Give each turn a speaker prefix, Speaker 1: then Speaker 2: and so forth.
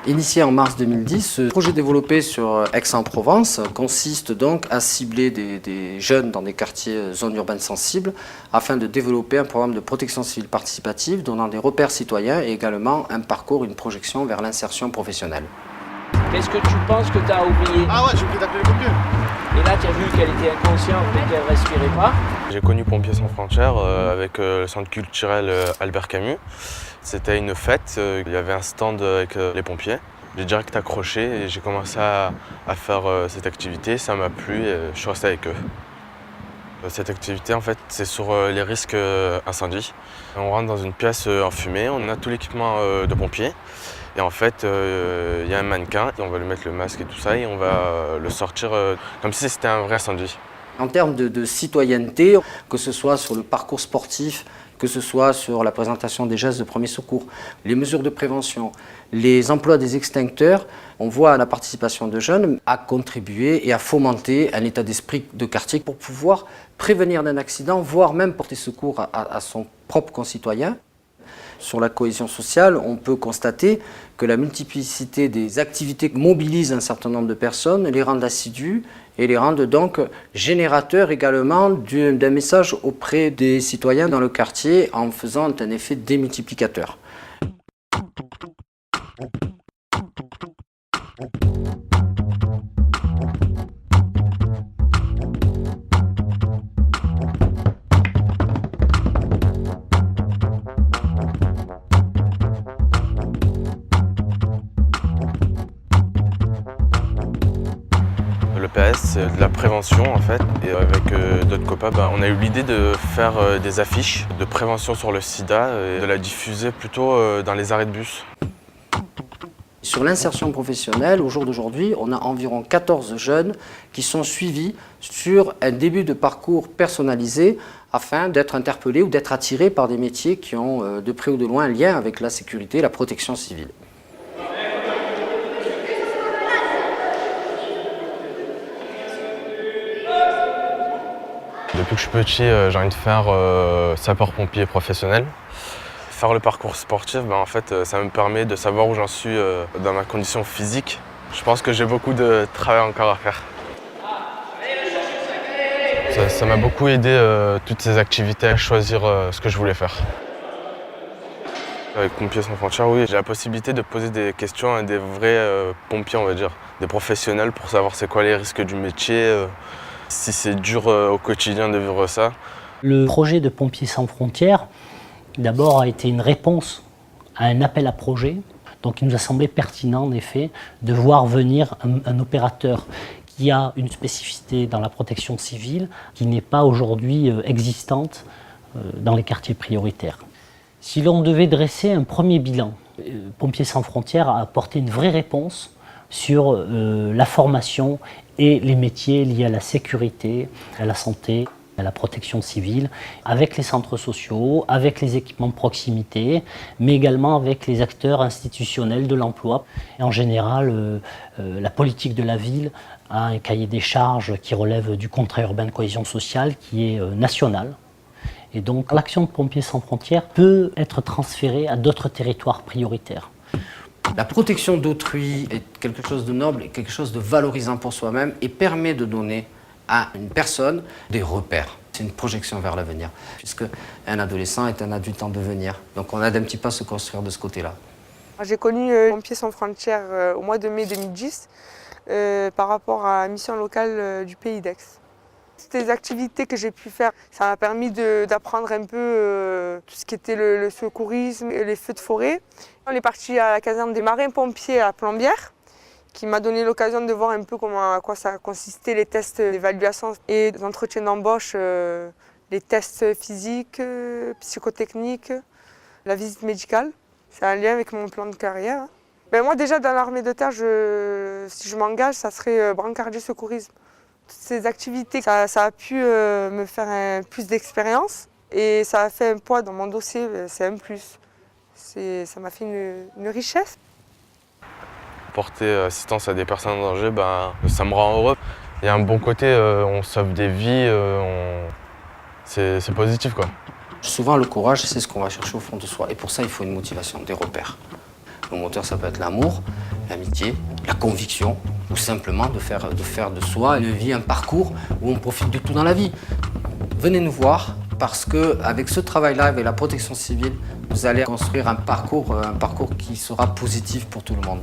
Speaker 1: Initié en mars 2010, ce projet développé sur Aix-en-Provence consiste donc à cibler des jeunes dans des quartiers zones urbaines sensibles afin de développer un programme de protection civile participative donnant des repères citoyens et également un parcours, une projection vers l'insertion professionnelle.
Speaker 2: Qu'est-ce que tu penses que tu as oublié?
Speaker 3: Ah ouais, j'ai oublié d'appeler les pompiers.
Speaker 2: Et là, tu as vu qu'elle était inconsciente et qu'elle ne respirait pas.
Speaker 4: J'ai connu Pompiers sans frontières avec le centre culturel Albert Camus. C'était une fête, il y avait un stand avec les pompiers. J'ai direct accroché et j'ai commencé à faire cette activité. Ça m'a plu et je suis resté avec eux. Cette activité, en fait, c'est sur les risques incendie. On rentre dans une pièce enfumée, on a tout l'équipement de pompiers. Et en fait, il y a un mannequin, et on va lui mettre le masque et tout ça, et on va le sortir comme si c'était un vrai incendie.
Speaker 1: En termes de citoyenneté, que ce soit sur le parcours sportif, que ce soit sur la présentation des gestes de premier secours, les mesures de prévention, les emplois des extincteurs, on voit la participation de jeunes à contribuer et à fomenter un état d'esprit de quartier pour pouvoir prévenir d'un accident, voire même porter secours à son propre concitoyen. Sur la cohésion sociale, on peut constater que la multiplicité des activités mobilise un certain nombre de personnes, les rendent assidus et les rendent donc générateurs également d'un message auprès des citoyens dans le quartier en faisant un effet démultiplicateur.
Speaker 4: Le PS, c'est de la prévention en fait. Et avec d'autres copains, on a eu l'idée de faire des affiches de prévention sur le sida et de la diffuser plutôt dans les arrêts de bus.
Speaker 1: Sur l'insertion professionnelle, au jour d'aujourd'hui, on a environ 14 jeunes qui sont suivis sur un début de parcours personnalisé afin d'être interpellés ou d'être attirés par des métiers qui ont de près ou de loin un lien avec la sécurité et la protection civile.
Speaker 4: Depuis que je suis petit, j'ai envie de faire sapeur-pompier professionnel. Faire le parcours sportif, en fait, ça me permet de savoir où j'en suis dans ma condition physique. Je pense que j'ai beaucoup de travail encore à faire. Ça m'a beaucoup aidé, toutes ces activités, à choisir ce que je voulais faire. Avec Pompiers sans frontières, oui, j'ai la possibilité de poser des questions à des vrais pompiers, on va dire, des professionnels pour savoir c'est quoi les risques du métier, si c'est dur au quotidien de vivre ça.
Speaker 5: Le projet de Pompiers sans frontières, d'abord, a été une réponse à un appel à projet. Donc il nous a semblé pertinent, en effet, de voir venir un opérateur qui a une spécificité dans la protection civile qui n'est pas aujourd'hui existante dans les quartiers prioritaires. Si l'on devait dresser un premier bilan, Pompiers sans frontières a apporté une vraie réponse sur la formation et les métiers liés à la sécurité, à la santé, à la protection civile, avec les centres sociaux, avec les équipements de proximité, mais également avec les acteurs institutionnels de l'emploi. En général, la politique de la ville a un cahier des charges qui relève du contrat urbain de cohésion sociale qui est national. Et donc l'action de Pompiers sans frontières peut être transférée à d'autres territoires prioritaires.
Speaker 1: La protection d'autrui est quelque chose de noble et quelque chose de valorisant pour soi-même et permet de donner à une personne des repères. C'est une projection vers l'avenir, puisque un adolescent est un adulte en devenir. Donc on aide un petit peu à se construire de ce côté-là.
Speaker 6: J'ai connu Pompiers sans frontières au mois de mai 2010 par rapport à la mission locale du Pays d'Aix. C'était des activités que j'ai pu faire. Ça m'a permis d'apprendre un peu tout ce qui était le secourisme et les feux de forêt. On est parti à la caserne des marins-pompiers à Plombières, qui m'a donné l'occasion de voir un peu à quoi ça consistait, les tests d'évaluation et d'entretien d'embauche, les tests physiques, psychotechniques, la visite médicale. C'est un lien avec mon plan de carrière. Ben moi déjà dans l'armée de terre, si je m'engage, ça serait brancardier secourisme. Toutes ces activités, ça a pu me faire plus d'expérience et ça a fait un poids dans mon dossier, c'est un plus. Ça m'a fait une richesse.
Speaker 4: Porter assistance à des personnes en danger, ça me rend heureux. Il y a un bon côté, on sauve des vies, c'est positif quoi.
Speaker 1: Souvent, le courage, c'est ce qu'on va chercher au fond de soi. Et pour ça, il faut une motivation, des repères. Le moteur, ça peut être l'amour, l'amitié, la conviction, ou simplement de faire de soi une vie, un parcours où on profite de tout dans la vie. Venez nous voir parce qu'avec ce travail-là, avec la protection civile, vous allez construire un parcours qui sera positif pour tout le monde.